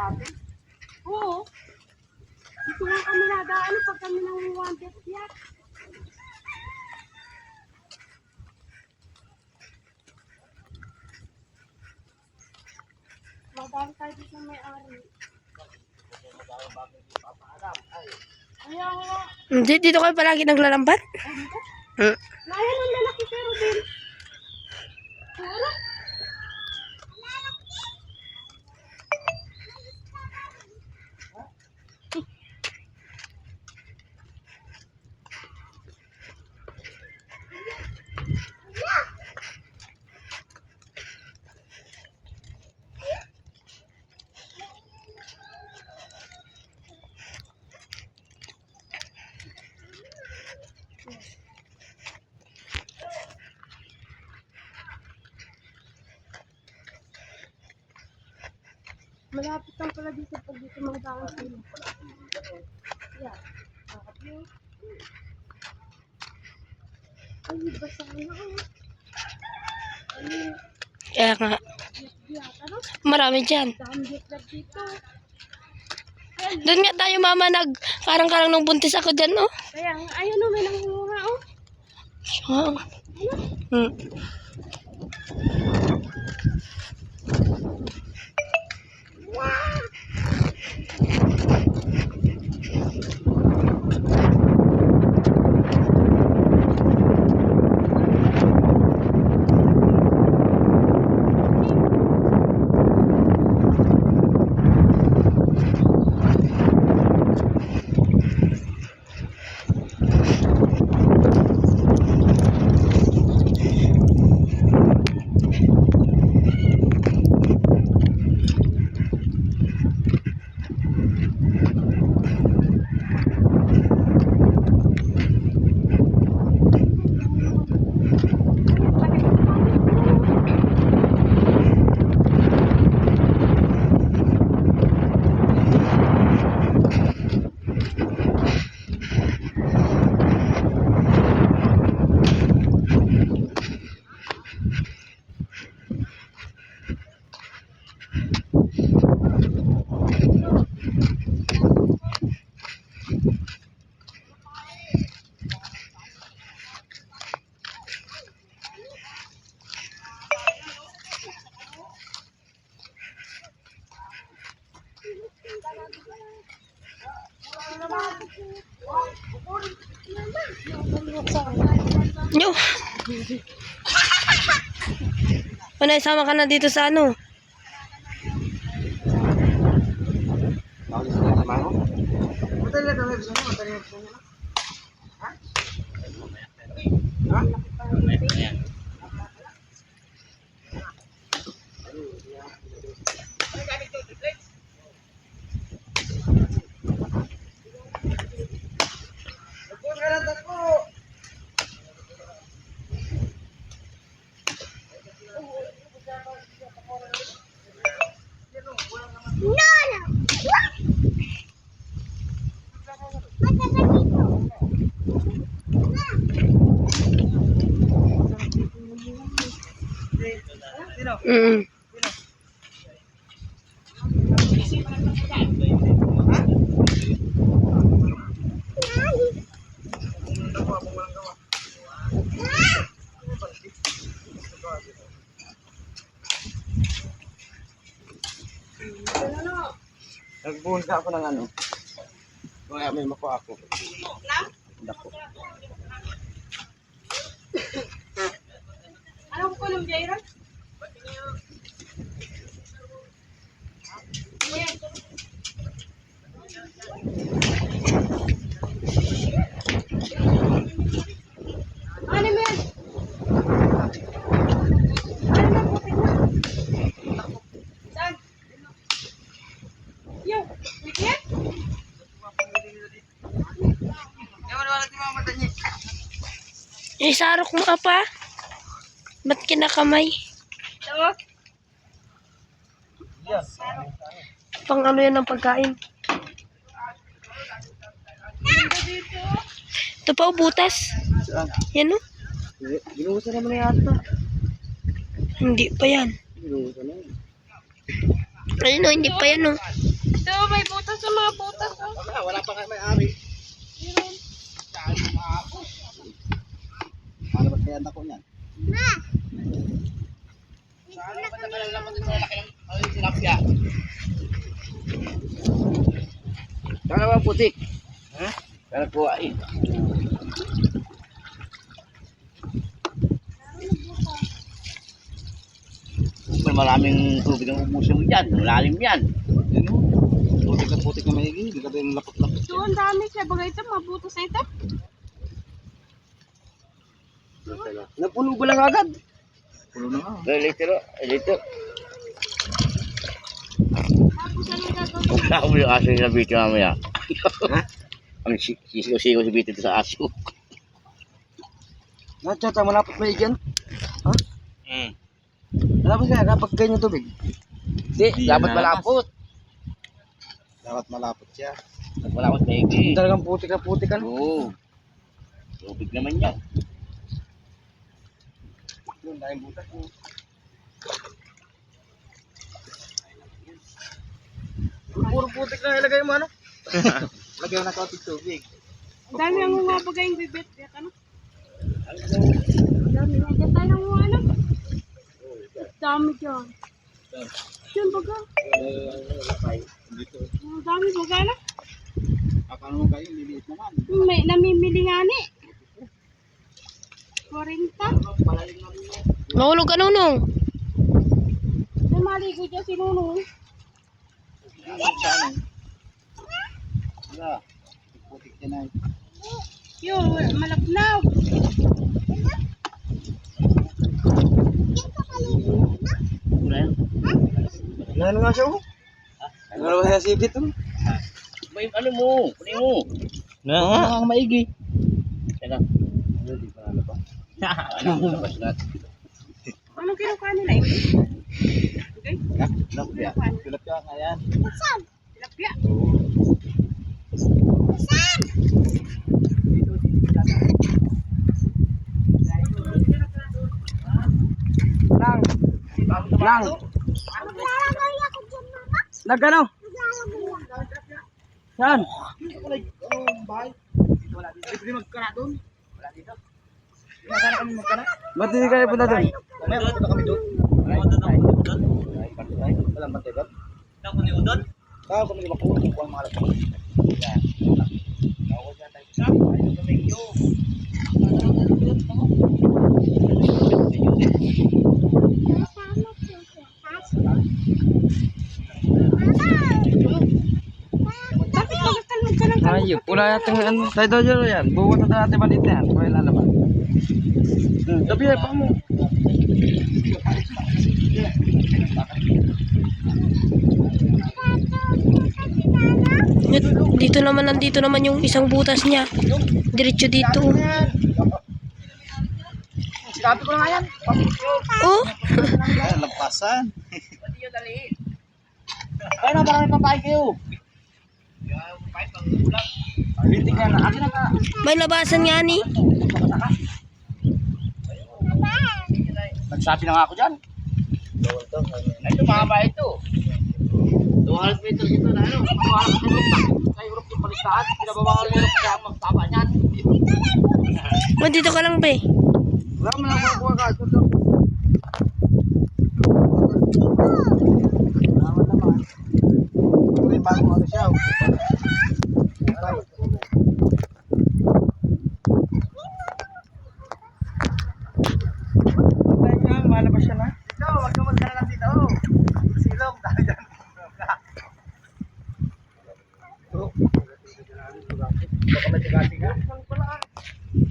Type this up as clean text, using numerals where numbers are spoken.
dati? Oo. Dito nga kami nadaan pag kami nang wanted yak. Madami tayo dito may-ari. Ayaw nga. Dito kayo palagi naglalambat? Layan ang lalaki pero din. Puro? Malapit lang pala dito pag dito mga daan sila. Yan. Ay, basa na ako. Kaya nga. Ano? Marami dyan. Dami dito. Doon nga tayo mama karang-karang nung buntis ako dyan, oh. Kaya nga, ayun o, may nangunguha, oh. Oh. Yo. Panay, sama ka na dito sa ano? Nagbuhos na ako ng ano. Kaya may makuha ako. Dako. Anong kulong, Jaira? Ayan. Ano mo yan? Ano na, putik na? Saan? Yo, wait yan? Isarok mo apa? Ba't kinakamay? Ito. Pang ano yan ng pagkain? Ito pa, butas. Saan? Yan, oh. Ginuhusan naman na yata. Hindi pa yan. Ginuhusan na yun. Ayun, oh, hindi pa yan, oh. Ito, may butas sa mga butas. Oh. Wala pa nga may-ari. Ano ba kaya ako niyan? Saan ba na lang naman ito laki ng tilapia? Saan naman putik? Ha? Saan kuha eh? Maraming tubig ang ubusin mo dyan. Malalim yan. Putik na putik na maigi. Hindi ka din lapot-lapot. Doon dami siya. Bagay ito, mga butas na ito. Napuno ba lang agad? Puno na nga. Dito. Tapos ano gagawin? Huwag na ako yung aso yung nabito mamaya. Ang sisigaw-sigaw si Bito sa aso. Nachata, malapot na yan. Ha? Malapot kaya kapag ganyan tubig? Hindi, dapat malapot. Dapat malapot siya. Dapat malapot na higi. Talagang putik ka. Oo. Tubig naman yan. Yun, dahil butas mo. Puro putik na ilagay mo ano? Lagay mo na kaunting tubig. Ang dami ang mga bagay yung bibit. Ano? Ang dami. Lagyan tayo ng mga ano. Ang dami dyan. Yun baga. Ang dami baga na. Akala mo kayo, liliit naman. May namimili nga ni. 40. Mahulog ka, Nunong. May maligo dyan si Nunong. Wala. Putik yan ay. Yun, malapnaw. Ano nga siya oh? Ano ba siya sibit oh? May ano mo? Kunin mo. Nga nga maigi. Teka. Hindi pa ano pa. Ano ba siya? Anong kinukuha nila ito? Okay? Tilapia. Tilapia nga yan. Tilapia. Lang. Nagano? Saan? Ba't hindi kayo punta doon? Punta kami doon. Walang bantay doon? Kaya kami di makuha ang mga lapang. Bakit magakalmag ka ng Ayun, pula yatang ano, tayo doon yan. Buwat na natin maliit na yan. Kaya lalaban. Sabi yan, pa mo. Dito naman, nandito naman yung isang butas niya. Diretso dito. Sinabi ko na nga yan. Oh, Ay, lampasan. Kaya na, parang papahay kayo. Bintik yan na. Akin na ka. may labasan nga ni. Nagsabi na nga ako dyan. Ito mga ba ito? 200 meters ito na ano? Pagkawala ka sa Europe yung balitaan. Pinabawal nyo kaya magtaba niyan. Dito ka lang, be. Wala mo lang kuha ka.